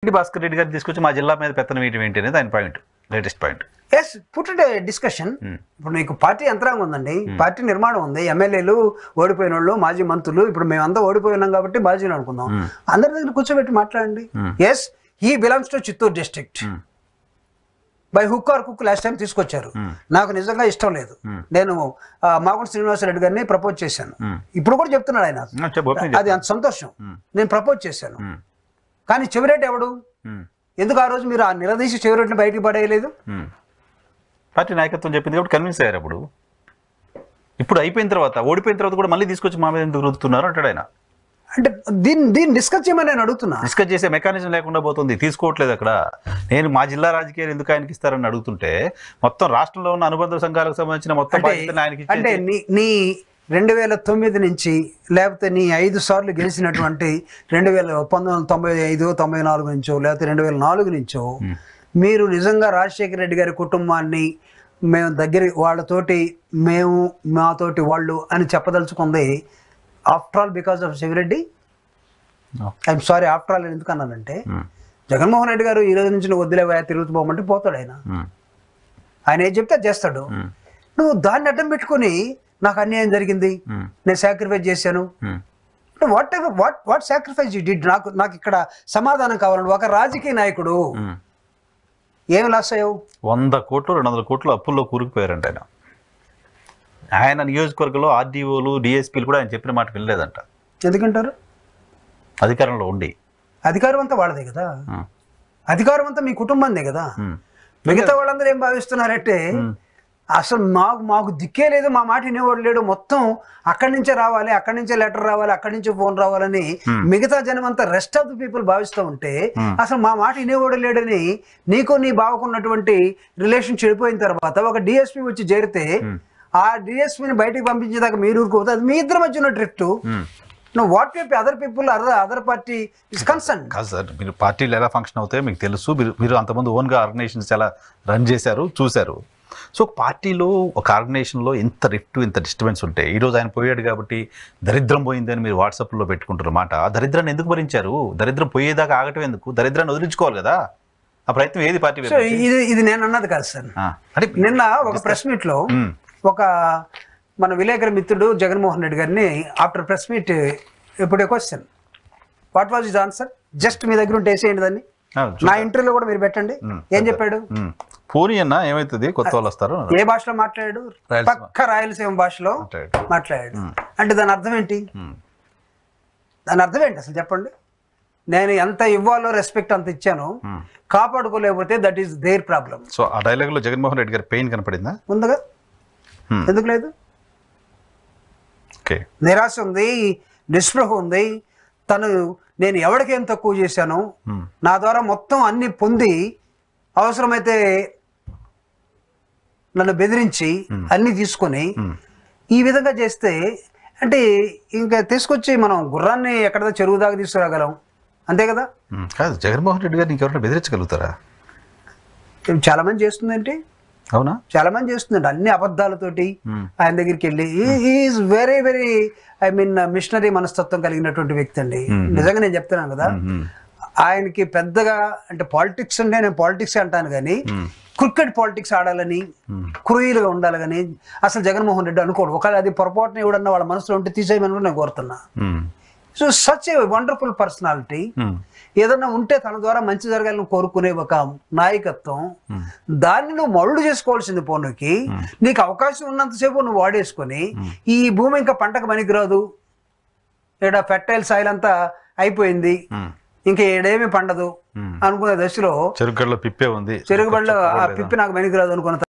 భాస్కర్ రెడ్డి గారిని తీసుకొచ్చి మా జిల్లా మీద పెత్తనం వేయడం ఏంటి అనేది ఆయన point, latest point. Yes put it discussion. ఇప్పుడు నీకు పార్టీ యంత్రాంగం ఉందండి, పార్టీ నిర్మాణం ఉంది, ఎమ్మెల్యేలు ఓడిపోయిన వాళ్ళు, మాజీ మంత్రులు, ఇప్పుడు మేమంతా ఓడిపోయినాం కాబట్టి మాజీలు అనుకుందాం, అందరి దగ్గర కూర్చోబెట్టి మాట్లాడండి. Yes he belongs to Chittoor district, by hook or కుక్ లాస్ట్ టైం తీసుకొచ్చారు. నాకు నిజంగా ఇష్టం లేదు. నేను మాగుంట శ్రీనివాసరెడ్డి గారిని ప్రపోజ్ చేశాను, ఇప్పుడు కూడా చెప్తున్నాడు ఆయన, అది అంత సంతోషం. నేను ప్రపోజ్ చేశాను, కానీ చెవిరెడ్డి ఎవడు? ఎందుకు ఆ రోజు మీరు ఆ నిలదీసి చెవిరెడ్డిని బయటికి పడేయలేదు? పార్టీ నాయకత్వం చెప్పింది కాబట్టి కన్విన్స్ అయ్యారు. అప్పుడు ఇప్పుడు అయిపోయిన తర్వాత, ఓడిపోయిన తర్వాత కూడా మళ్ళీ తీసుకొచ్చి మా మీద ఎందుకు రుద్దుతున్నారు అంటాడు ఆయన. అంటే దీన్ని డిస్కస్ చేయమని నేను అడుగుతున్నా. డిస్కస్ చేసే మెకానిజం లేకుండా పోతుంది, తీసుకోవట్లేదు. అక్కడ నేను మా జిల్లా రాజకీయాలు ఎందుకు ఆయనకి ఇస్తారని అడుగుతుంటే, మొత్తం రాష్ట్రంలో ఉన్న అనుబంధ సంఘాలకు సంబంధించిన మొత్తం ఆయనకి. అంటే నీ 2009 నుంచి లేకపోతే నీ 5 సార్లు గెలిచినటువంటి 1995, 94 నుంచో లేకపోతే 2004 నుంచో మీరు నిజంగా రాజశేఖర రెడ్డి గారి కుటుంబాన్ని మేము దగ్గర వాళ్ళతోటి మాతోటి వాళ్ళు అని చెప్పదలుచుకుంది after all because of Siva Reddy. I'm sorry, after all ఎందుకు అన్నానంటే, జగన్మోహన్ రెడ్డి గారు ఈ రోజు నుంచి నువ్వు వద్దులే తిరుగుతూ పోమంటే పోతాడు ఆయన. ఆయన ఏం చెప్తే చేస్తాడు. నువ్వు దాన్ని అడ్డం పెట్టుకుని నాకు అన్యాయం జరిగింది, నేను సాక్రిఫైస్ చేశాను, వాట్ సాక్రిఫైస్ యు డిడ్? నాకు ఇక్కడ సమాధానం కావాలండి. ఒక రాజకీయ నాయకుడు ఏమి లాస్ అయ్యావు? 100 కోట్లు 200 కోట్లు అప్పుల్లో కూరుకుపోయారంట ఆయన. ఆయన నియోజకవర్గంలో ఆర్డీఓలు, డిఎస్పీలు కూడా ఆయన చెప్పిన మాట వినలేదంట. ఎందుకంటారు? అధికారంలో ఉండి. అధికారం అంతా వాళ్ళదే కదా, అధికారం అంతా మీ కుటుంబందే కదా. మిగతా వాళ్ళందరూ ఏం భావిస్తున్నారంటే, అసలు మాకు దిక్కే లేదు, మా మాట వినేవాడు లేడు, మొత్తం అక్కడి నుంచే రావాలి, అక్కడి నుంచే లెటర్ రావాలి, అక్కడి నుంచే ఫోన్ రావాలని మిగతా జనం అంతా రెస్ట్ ఆఫ్ ది పీపుల్ భావిస్తూ ఉంటే, అసలు మా మాట వినేవాడు లేడని నీకు నీ బావకున్నటువంటి రిలేషన్ చెడిపోయిన తర్వాత ఒక డిఎస్పీ వచ్చి చేరితే, ఆ డిఎస్పీని బయటకు పంపించేదాకా మీరు ఊరుకోవద్దు. అది మీ ఇద్దరి మధ్య ఉన్న drift. What will other people other party is concern. కాదు సార్, మీరు పార్టీలు ఎలా ఫంక్షన్ అవుతాయో మీకు తెలుసు. మీరు అంతమంది ఓన్గా ఆర్గనైజేషన్స్ ఎలా రన్ చేశారు చూశారు. సో పార్టీలో ఒక ఆర్గనైజేషన్లో ఇంత రిఫ్ట్, ఇంత డిస్టర్బెన్స్ ఉంటే, ఈరోజు ఆయన పోయాడు కాబట్టి దరిద్రం పోయిందని మీరు వాట్సాప్లో పెట్టుకుంటున్న మాట, ఆ దరిద్రాన్ని ఎందుకు భరించారు? దరిద్రం పోయేదాకా ఆగటం ఎందుకు? దరిద్రాన్ని వదిలించుకోవాలి కదా. ఆ ప్రయత్నం ఏది పార్టీ? ఇది నేను అన్నది కాదు సార్. అంటే నిన్న ఒక ప్రెస్ మీట్ లో ఒక మన విలేకరు మిత్రుడు జగన్మోహన్ రెడ్డి గారిని ఆఫ్టర్ ప్రెస్ మీట్ ఇప్పుడు question, what was his answer? Just మీ దగ్గర ఉంటే వేసేయండి దాన్ని, నా ఇంటర్వ్యూలో కూడా మీరు పెట్టండి. ఏం చెప్పాడు? పోనీ అన్న ఏమైతుంది, కొత్త వాళ్ళు వస్తారు. ఏ భాషలో మాట్లాడాడు? పక్క రాయలసీమ భాషలో మాట్లాడాడు. అంటే దాని అర్థం ఏంటి? దాని అర్థం ఏంటి అసలు చెప్పండి? నేను ఎంత ఇవ్వాలో రెస్పెక్ట్ అంత ఇచ్చాను, కాపాడుకోలేకపోతే that is their problem. So ఆ డైలాగ్ లో జగన్మోహన్ రెడ్డి గారి పెయిన్ కనపడిందా? ఉందిగా, ఎందుకు లేదు? నిరాశ ఉంది, నిస్పృహ ఉంది. నేను ఎవరికేం తక్కువ చేశాను, నా ద్వారా మొత్తం అన్ని పొంది అవసరమైతే నన్ను బెదిరించి అన్ని తీసుకొని ఈ విధంగా చేస్తే, అంటే ఇంకా తీసుకొచ్చి మనం గుర్రాన్ని ఎక్కడ చెరువు దాకా తీసుకురాగలం, అంతే కదా. కాదు, జగన్మోహన్ రెడ్డి గారిని ఎవరైనా బెదిరించగలుగుతారా? చాలా మంది చేస్తుందంటే, అవునా, చాలా మంది చేస్తుందండి అన్ని అబద్ధాలతోటి ఆయన దగ్గరికి వెళ్ళి. ఈజ్ వెరీ వెరీ మిషనరీ మనస్తత్వం కలిగినటువంటి వ్యక్తి అండి. నిజంగా నేను చెప్తున్నాను కదా, ఆయనకి పెద్దగా అంటే పాలిటిక్స్ అంటే నేను పాలిటిక్స్ అంటాను కానీ, క్రికెట్ పాలిటిక్స్ ఆడాలని, క్రూయలుగా ఉండాలి కానీ అసలు జగన్మోహన్ రెడ్డి అనుకోడు. ఒకవేళ అది పొరపాటున ఎవడన్నా వాళ్ళ మనసులో ఉంటే తీసేయమని నేను కోరుతున్నా. So such a wonderful personality. ఏదన్నా ఉంటే తన ద్వారా మంచి జరగాలని కోరుకునే ఒక నాయకత్వం, దాన్ని నువ్వు మరుడు చేసుకోవాల్సింది. పోనుకి నీకు అవకాశం ఉన్నంతసేపు నువ్వు వాడేసుకొని, ఈ భూమి ఇంకా పంటకు పనికిరాదు, ఇక్కడ ఫెర్టైల్ సాయిల్ అంతా అయిపోయింది, ఇంకా ఏడేమి పండదు అనుకునే దశలో చెరుకుగడలో పిప్పే ఉంది, చెరుగుబడిలో ఆ పిప్పి నాకు పనికిరాదు అనుకున్న